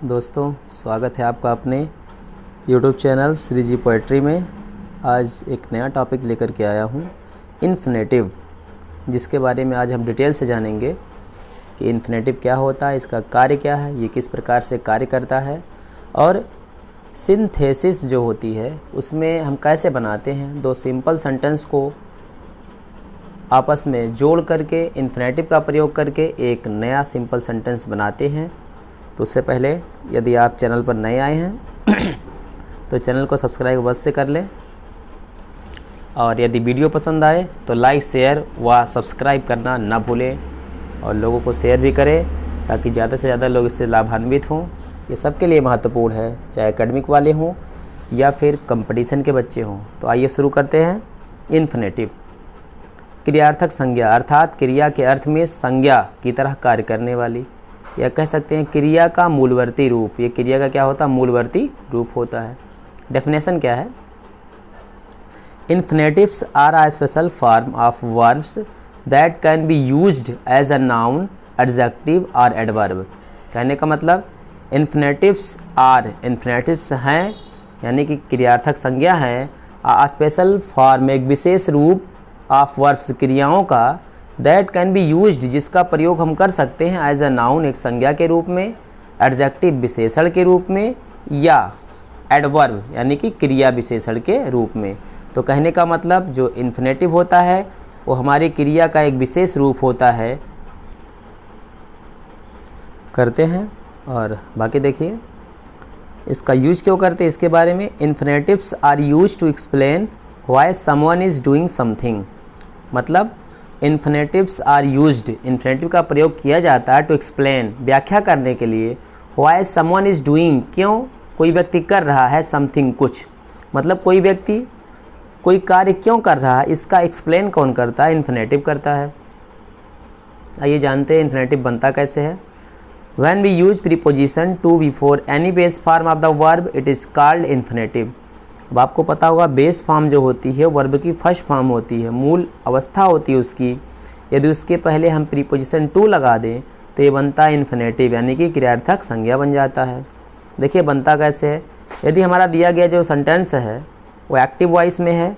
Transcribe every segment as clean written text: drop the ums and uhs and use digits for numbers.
दोस्तों, स्वागत है आपका अपने YouTube चैनल श्री जी पोएट्री में। आज एक नया टॉपिक लेकर के आया हूँ, इन्फिनेटिव, जिसके बारे में आज हम डिटेल से जानेंगे कि इन्फिनेटिव क्या होता है, इसका कार्य क्या है, ये किस प्रकार से कार्य करता है और सिंथेसिस जो होती है उसमें हम कैसे बनाते हैं। दो सिंपल सेंटेंस को आपस में जोड़ करके इन्फिनेटिव का प्रयोग करके एक नया सिंपल सेंटेंस बनाते हैं। तो उससे पहले यदि आप चैनल पर नए आए हैं तो चैनल को सब्सक्राइब अवश्य से कर लें, और यदि वीडियो पसंद आए तो लाइक, शेयर व सब्सक्राइब करना ना भूलें, और लोगों को शेयर भी करें ताकि ज़्यादा से ज़्यादा लोग इससे लाभान्वित हों। ये सबके लिए महत्वपूर्ण है, चाहे एकेडमिक वाले हों या फिर कंपटीशन के बच्चे हों। तो आइए शुरू करते हैं। इन्फिनेटिव क्रियार्थक संज्ञा, अर्थात क्रिया के अर्थ में संज्ञा की तरह कार्य करने वाली, या कह सकते हैं क्रिया का मूलवर्ती रूप। ये क्रिया का क्या होता है? मूलवर्ती रूप होता है। डेफिनेशन क्या है? Infinitives are a special form of verbs that can be used as a noun, adjective और एडवर्ब। कहने का मतलब इन्फिनेटिव्स हैं, यानी कि क्रियार्थक संज्ञा हैं, अ स्पेशल फॉर्म, एक विशेष रूप, ऑफ वर्ब्स, क्रियाओं का, दैट कैन बी यूज्ड, जिसका प्रयोग हम कर सकते हैं एज अ नाउन, एक संज्ञा के रूप में, एडजेक्टिव, विशेषण के रूप में, या एडवर्ब यानी कि क्रिया विशेषण के रूप में। तो कहने का मतलब जो इन्फिनेटिव होता है वो हमारी क्रिया का एक विशेष रूप होता है। करते हैं और बाकी देखिए इसका यूज क्यों करते हैं इसके बारे में। Infinitives are use to explain why someone is doing something. मतलब इन्फिनेटिव्स आर यूज्ड, इन्फिनेटिव का प्रयोग किया जाता है टू एक्सप्लेन, व्याख्या करने के लिए, व्हाई समवन इज़ डूइंग, क्यों कोई व्यक्ति कर रहा है, समथिंग, कुछ, मतलब कोई व्यक्ति कोई कार्य क्यों कर रहा है, इसका एक्सप्लेन कौन करता है? इन्फिनेटिव करता है। आइए जानते हैं इन्फिनेटिव बनता कैसे है। When we use preposition to before any base form of the verb it is called infinitive. अब आपको पता होगा बेस फॉर्म जो होती है वर्ब की फर्स्ट फॉर्म होती है, मूल अवस्था होती है उसकी। यदि उसके पहले हम प्रीपोजिशन टू लगा दें तो ये बनता है इन्फिनेटिव, यानी कि क्रियार्थक संज्ञा बन जाता है। देखिए बनता कैसे है। यदि हमारा दिया गया जो सेंटेंस है वो एक्टिव वॉइस में है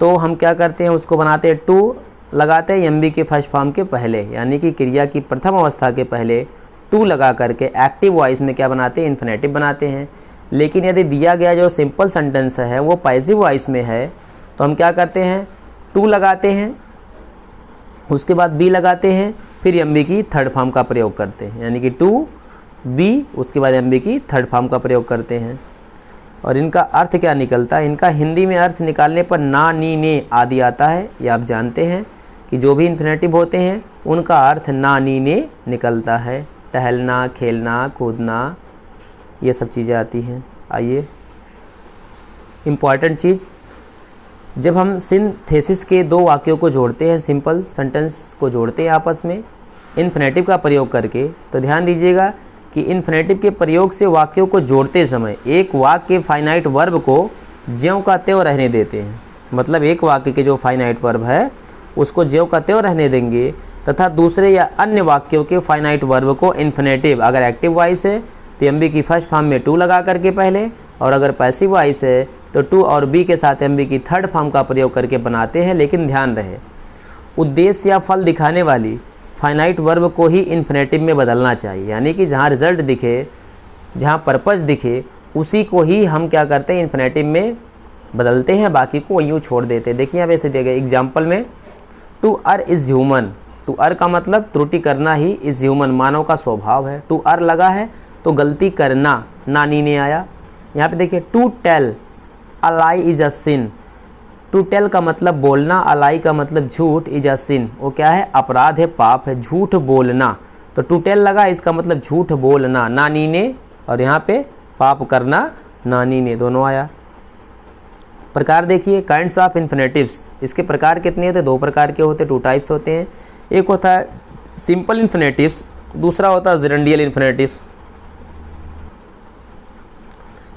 तो हम क्या करते हैं, उसको बनाते हैं टू लगाते हैं एम बी के फर्स्ट फॉर्म के पहले, यानी कि क्रिया की प्रथम अवस्था के पहले टू लगा करके एक्टिव वॉइस में क्या बनाते हैं? इन्फिनेटिव बनाते हैं। लेकिन यदि दिया गया जो सिंपल सेंटेंस है वो पैसिव वॉइस में है तो हम क्या करते हैं? टू लगाते हैं, उसके बाद बी लगाते हैं, फिर एम बी की थर्ड फॉर्म का प्रयोग करते हैं, यानी कि टू बी, उसके बाद एम बी की थर्ड फॉर्म का प्रयोग करते हैं। और इनका अर्थ क्या निकलता है? इनका हिंदी में अर्थ निकालने पर ना, नी, ने आदि आता है। ये आप जानते हैं कि जो भी इन्फिनेटिव होते हैं उनका अर्थ ना, नी, ने निकलता है। टहलना, खेलना, कूदना, ये सब चीज़ें आती हैं। आइए इम्पॉर्टेंट चीज़, जब हम सिंथेसिस के दो वाक्यों को जोड़ते हैं, सिंपल सेंटेंस को जोड़ते हैं आपस में इन्फिनेटिव का प्रयोग करके, तो ध्यान दीजिएगा कि इन्फिनेटिव के प्रयोग से वाक्यों को जोड़ते समय एक वाक्य के फाइनाइट वर्ब को ज्यों का त्यों रहने देते हैं। मतलब एक वाक्य के जो फाइनाइट वर्ब है उसको ज्यों का त्यों रहने देंगे, तथा दूसरे या अन्य वाक्यों के फाइनाइट वर्ब को इन्फिनेटिव, अगर एक्टिव वॉइस है तो एम बी की फर्स्ट फॉर्म में टू लगा करके पहले, और अगर पैसिव वॉइस है तो टू और बी के साथ एम बी की थर्ड फॉर्म का प्रयोग करके बनाते हैं। लेकिन ध्यान रहे उद्देश्य या फल दिखाने वाली फाइनाइट वर्ब को ही इन्फिनेटिव में बदलना चाहिए, यानी कि जहाँ रिजल्ट दिखे, जहाँ पर्पस दिखे, उसी को ही हम क्या करते हैं? इन्फिनेटिव में बदलते हैं, बाकी को यूँ छोड़ देते हैं। देखिए यहाँ ऐसे दिए गए एग्जाम्पल में, to err is human. To err का मतलब त्रुटि करना ही, इज़ ह्यूमन मानव का स्वभाव है। टू अर लगा है तो गलती करना, नानी ने आया। यहाँ पे देखिए to tell a lie is a sin. To tell का मतलब बोलना, अ लाई का मतलब झूठ, इज अ सिन वो क्या है? अपराध है, पाप है, झूठ बोलना। तो टू टेल लगा, इसका मतलब झूठ बोलना, नानी ने, और यहाँ पे पाप करना, नानी ने, दोनों आया। प्रकार देखिए काइंड्स ऑफ इन्फिनेटिव्स, इसके प्रकार कितने होते हैं? दो प्रकार के होते हैं, टू टाइप्स होते हैं। एक होता है सिंपल इन्फिनेटिव्स, दूसरा होता है जेरेंडियल इन्फिनेटिव्स।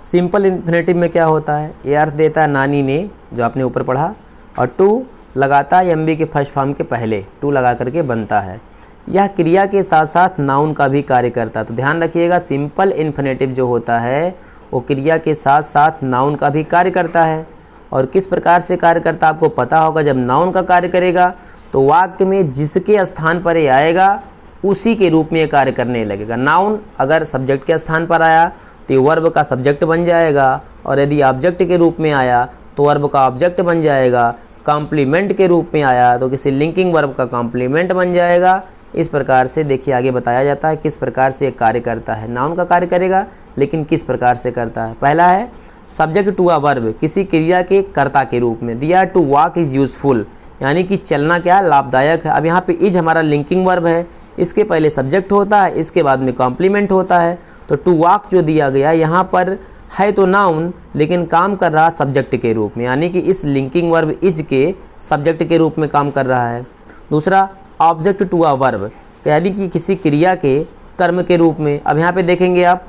सिंपल इन्फिनेटिव में क्या होता है? ये अर्थ देता है नानी ने, जो आपने ऊपर पढ़ा, और टू लगाता है एम बी के फर्स्ट फॉर्म के पहले, टू लगा करके बनता है। यह क्रिया के साथ साथ नाउन का भी कार्य करता है। तो ध्यान रखिएगा, सिंपल इन्फिनेटिव जो होता है वो क्रिया के साथ साथ नाउन का भी कार्य करता है। और किस प्रकार से कार्य करता है आपको पता होगा। जब नाउन का कार्य करेगा तो वाक्य में जिसके स्थान पर ये आएगा उसी के रूप में ये कार्य करने लगेगा। नाउन अगर सब्जेक्ट के स्थान पर आया तो ये वर्ब का सब्जेक्ट बन जाएगा, और यदि ऑब्जेक्ट के रूप में आया तो वर्ब का ऑब्जेक्ट बन जाएगा। कॉम्प्लीमेंट के रूप में आया तो किसी लिंकिंग वर्ब का कॉम्प्लीमेंट बन जाएगा। इस प्रकार से देखिए आगे बताया जाता है किस प्रकार से एक कार्य करता है। नाउन का कार्य करेगा, लेकिन किस प्रकार से करता है। पहला है सब्जेक्ट टू अ वर्ब, किसी क्रिया के कर्ता के रूप में दिया। टू वॉक इज़ यूजफुल, यानी कि चलना क्या है, लाभदायक है। अब यहाँ पे इज हमारा लिंकिंग वर्ब है, इसके पहले सब्जेक्ट होता है, इसके बाद में कॉम्प्लीमेंट होता है। तो टू वॉक जो दिया गया यहाँ पर है तो नाउन, लेकिन काम कर रहा सब्जेक्ट के रूप में, यानी कि इस लिंकिंग वर्ब इज के सब्जेक्ट के रूप में काम कर रहा है। दूसरा ऑब्जेक्ट टू अ वर्ब, यानी कि किसी क्रिया के कर्म के रूप में। अब यहाँ पे देखेंगे आप,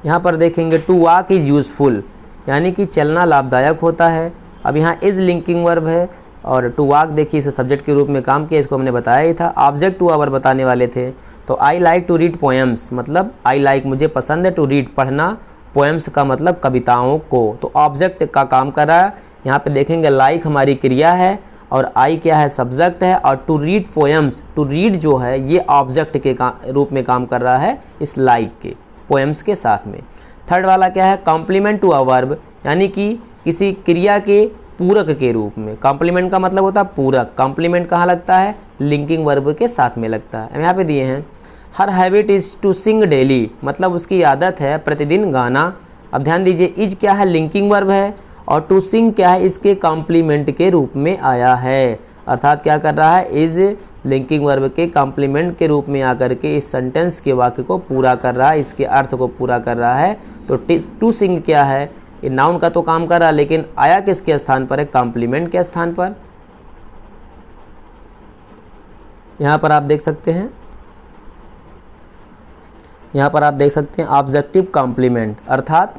यहाँ पर देखेंगे टू वॉक इज़ यूजफुल, यानी कि चलना लाभदायक होता है। अब यहाँ इज लिंकिंग वर्ब है और टू वॉक देखिए इसे सब्जेक्ट के रूप में काम किया, इसको हमने बताया ही था। ऑब्जेक्ट टू अ वर्ब बताने वाले थे। तो I like to read poems, मतलब आई लाइक मुझे पसंद है, टू रीड पढ़ना, पोएम्स का मतलब कविताओं को। तो ऑब्जेक्ट का काम कर रहा है। यहाँ पे देखेंगे लाइक हमारी क्रिया है और आई क्या है, सब्जेक्ट है। और to read poems, to read जो है ये ऑब्जेक्ट के रूप में काम कर रहा है इस लाइक के, पोएम्स के साथ में। थर्ड वाला क्या है, कॉम्प्लीमेंट टू अ वर्ब, यानी कि किसी क्रिया के पूरक के रूप में। कॉम्प्लीमेंट का मतलब होता है पूरक। कॉम्प्लीमेंट कहाँ लगता है, लिंकिंग वर्ब के साथ में लगता है। यहाँ पे दिए हैं her habit is to sing daily, मतलब उसकी आदत है प्रतिदिन गाना। अब ध्यान दीजिए, इज क्या है, लिंकिंग वर्ब है, और टू सिंग क्या है, इसके कॉम्प्लीमेंट के रूप में आया है। अर्थात क्या कर रहा है, इज लिंकिंग वर्ब के कॉम्प्लीमेंट के रूप में आकर के इस सेंटेंस के वाक्य को पूरा कर रहा है, इसके अर्थ को पूरा कर रहा है। तो टू सिंग क्या है, ये नाउन का तो काम कर रहा है, लेकिन आया किसके स्थान पर है, कॉम्प्लीमेंट के स्थान पर। यहाँ पर आप देख सकते हैं, यहाँ पर आप देख सकते हैं ऑब्जेक्टिव कॉम्प्लीमेंट, अर्थात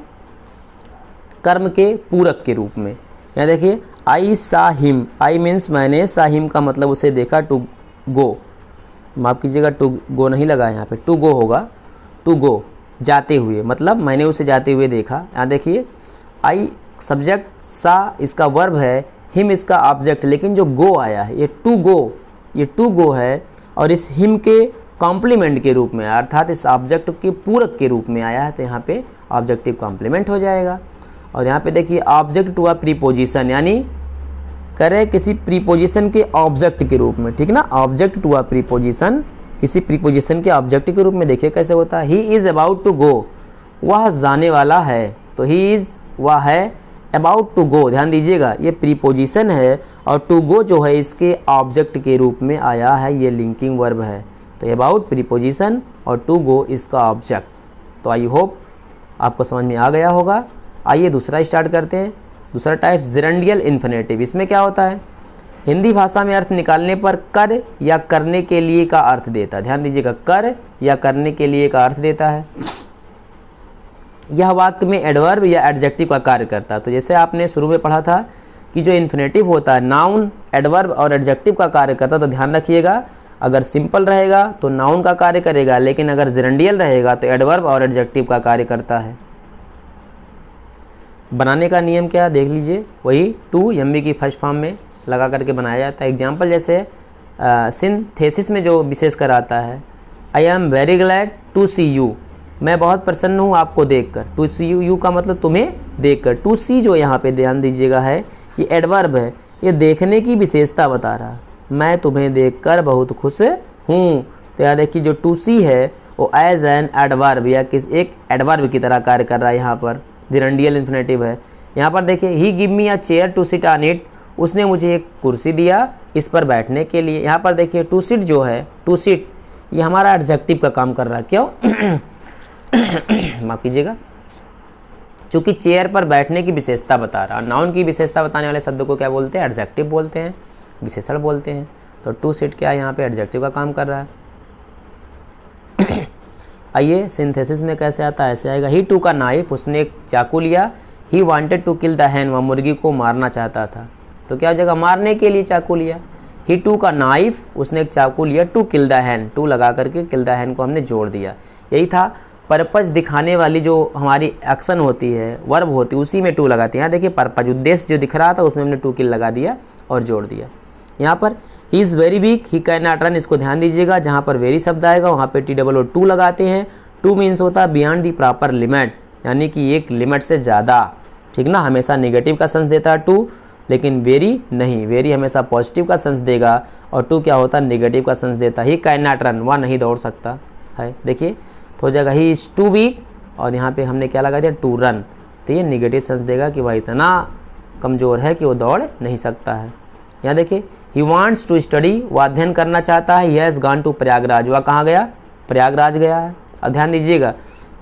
कर्म के पूरक के रूप में। यहाँ देखिए आई सा हिम, आई मीन्स मैंने, सा हिम का मतलब उसे देखा। टू गो, माफ़ कीजिएगा टू गो नहीं लगा यहाँ पे, टू गो होगा, टू गो जाते हुए, मतलब मैंने उसे जाते हुए देखा। यहाँ देखिए आई सब्जेक्ट, सा इसका वर्ब है, हिम इसका ऑब्जेक्ट, लेकिन जो गो आया है ये टू गो, ये टू गो है और इस हिम के कॉम्प्लीमेंट के रूप में, अर्थात इस ऑब्जेक्ट के पूरक के रूप में आया है। तो यहाँ पे ऑब्जेक्टिव कॉम्प्लीमेंट हो जाएगा। और यहाँ पे देखिए ऑब्जेक्ट टू अ प्रीपोजिशन, यानी करे किसी प्रीपोजिशन के ऑब्जेक्ट के रूप में, ठीक ना। ऑब्जेक्ट टू अ प्रीपोजिशन, किसी प्रीपोजिशन के ऑब्जेक्ट के रूप में देखिए कैसे होता है। He is about to go, वह जाने वाला है। तो ही इज़ वह है, अबाउट टू गो ध्यान दीजिएगा ये प्रीपोजिशन है, और टू गो जो है इसके ऑब्जेक्ट के रूप में आया है, ये लिंकिंग वर्ब है। तो अबाउट प्रीपोजिशन और टू गो इसका ऑब्जेक्ट। तो आई होप आपको समझ में आ गया होगा। आइए दूसरा स्टार्ट करते हैं। दूसरा टाइप जेरेंडियल इन्फिनेटिव। इसमें क्या होता है, हिंदी भाषा में अर्थ निकालने पर कर या करने के लिए का अर्थ देता है। ध्यान दीजिएगा, कर या करने के लिए का अर्थ देता है। यह वाक्य में एडवर्ब या एडजेक्टिव का कार्य करता है। तो जैसे आपने शुरू में पढ़ा था कि जो इन्फिनेटिव होता है नाउन, एडवर्ब और एडजेक्टिव का कार्य करता है। तो ध्यान रखिएगा, अगर सिंपल रहेगा तो नाउन का कार्य करेगा, लेकिन अगर जेरेंडियल रहेगा तो एडवर्ब और एडजेक्टिव का कार्य करता है। बनाने का नियम क्या देख लीजिए, वही टू एमबी की फर्स्ट फॉर्म में लगा करके बनाया जाता है। एग्जाम्पल जैसे सिंथेसिस में जो विशेष कर आता है, I am very glad to see you, मैं बहुत प्रसन्न हूँ आपको देखकर। टू सी यू, यू का मतलब तुम्हें देखकर। टू सी जो यहाँ पे ध्यान दीजिएगा है, ये एडवर्ब है, ये देखने की विशेषता बता रहा है। मैं तुम्हें देखकर बहुत खुश हूँ। तो यहाँ देखिए जो टू सी है वो एज एन एडवर्ब या किस एक एडवर्ब की तरह कार्य कर रहा है। यहाँ पर जेरेंडियल इन्फिनेटिव है। यहाँ पर देखिए he give me a chair to sit on it, उसने मुझे एक कुर्सी दिया इस पर बैठने के लिए। यहाँ पर देखिए टू सिट जो है, टू सिट ये हमारा एडजेक्टिव का काम कर रहा है। क्यों माफ़ कीजिएगा, चूँकि चेयर पर बैठने की विशेषता बता रहा है। नाउन की विशेषता बताने वाले शब्द को क्या बोलते हैं, एडजेक्टिव बोलते हैं, विशेषण बोलते हैं। तो टू सिट क्या है, यहाँ पे एडजेक्टिव का काम कर रहा है। आइए सिंथेसिस में कैसे आता है, ऐसे आएगा ही टू का नाइफ, उसने एक चाकू लिया। He wanted to kill the hen, वह मुर्गी को मारना चाहता था। तो क्या हो जाएगा, मारने के लिए चाकू लिया। ही टू का नाइफ, उसने एक चाकू लिया, to kill the hen, to लगा करके किल द हैन को हमने जोड़ दिया। यही था पर्पज दिखाने वाली जो हमारी एक्शन होती है, वर्ब होती है, उसी में टू लगाते हैं। यहाँ देखिए पर्पज, उद्देश्य जो दिख रहा था उसमें हमने टू किल लगा दिया और जोड़ दिया। यहाँ पर he is very weak, he can not run, इसको ध्यान दीजिएगा, जहाँ पर वेरी शब्द आएगा वहाँ पे TOO लगाते हैं। टू मीन्स होता है बियॉन्ड दी प्रॉपर लिमिट, यानी कि एक लिमिट से ज़्यादा, ठीक ना। हमेशा नेगेटिव का सेंस देता है टू, लेकिन वेरी नहीं, वेरी हमेशा पॉजिटिव का सेंस देगा और टू क्या होता है नेगेटिव का सेंस देता है। ही कैन नॉट रन, वह नहीं दौड़ सकता है। देखिए तो हो जाएगा ही इज़ टू वीक और यहाँ पे हमने क्या लगा दिया टू रन, तो ये नेगेटिव सेंस देगा कि वह इतना कमज़ोर है कि वो दौड़ नहीं सकता है। यहाँ देखिए ही वांट्स टू स्टडी, वह अध्ययन करना चाहता है। He has gone to Prayagraj, वह कहाँ गया, प्रयागराज गया है। और ध्यान दीजिएगा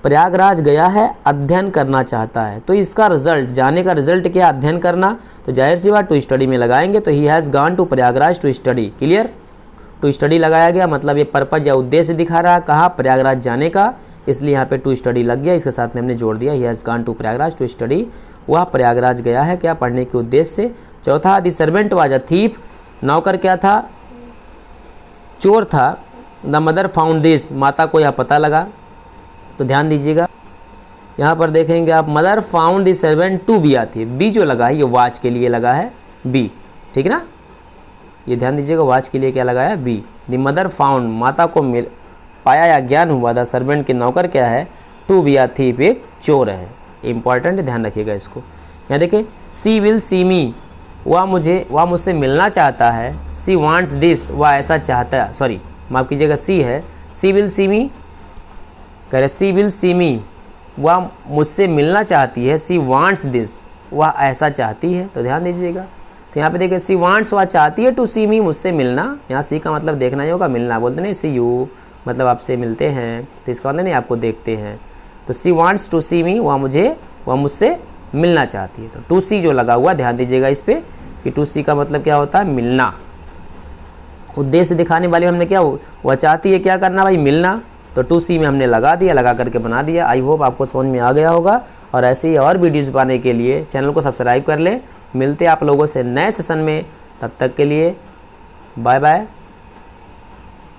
प्रयागराज गया है, अध्ययन करना चाहता है, तो इसका रिजल्ट, जाने का रिजल्ट क्या, अध्ययन करना, तो जाहिर सी बात टू स्टडी में लगाएंगे। तो he has gone to Prayagraj to study, clear. To study लगाया गया मतलब ये पर्पज या उद्देश्य दिखा रहा है, कहाँ, प्रयागराज जाने का, इसलिए यहाँ पे टू स्टडी लग गया, इसके साथ में हमने जोड़ दिया he has gone to Prayagraj to study, वह प्रयागराज गया है क्या, पढ़ने के उद्देश्य से। चौथा the servant was a thief, नौकर क्या था, चोर था। द मदर फाउंड दिस, माता को यह पता लगा। तो ध्यान दीजिएगा यहाँ पर देखेंगे आप, mother found the servant to be आती है, बी जो लगा है ये वॉच के लिए लगा है बी, ठीक ना, ये ध्यान दीजिएगा वॉच के लिए क्या लगा है बी। द मदर फाउंड, माता को मिल पाया या ज्ञान हुआ, द सर्वेंट के नौकर क्या है, टू बी आ थीफ, एक चोर है। इंपॉर्टेंट है, ध्यान रखिएगा इसको। यहाँ देखिए सी विल सी मी, वह मुझसे मिलना चाहता है। सी वांट्स दिस, वह ऐसा चाहता है, सॉरी माफ़ कीजिएगा सी है, सी विल सी मी, कह रहे सी विल सी मी, वह मुझसे मिलना चाहती है। सी वांट्स दिस, वह ऐसा चाहती है। तो ध्यान दीजिएगा, तो यहाँ पे देखिए सी वांट्स, वह चाहती है, टू सी मी, मुझसे मिलना। यहाँ सी का मतलब देखना ही होगा, मिलना बोलते नहीं, सी यू मतलब आपसे मिलते हैं, तो इसका मतलब नहीं आपको देखते हैं। तो सी वांट्स टू सी मी, वह मुझसे मिलना चाहती है। तो टू सी जो लगा हुआ, ध्यान दीजिएगा इस पर कि टू सी का मतलब क्या होता है, मिलना। उद्देश्य दिखाने वाले हमने क्या, वह चाहती है क्या करना भाई, मिलना, तो टू सी में हमने लगा दिया, लगा करके बना दिया। आई होप आपको समझ में आ गया होगा, और ऐसे ही और वीडियोज़ पाने के लिए चैनल को सब्सक्राइब कर ले। मिलते आप लोगों से नए सेशन में, तब तक के लिए बाय बाय।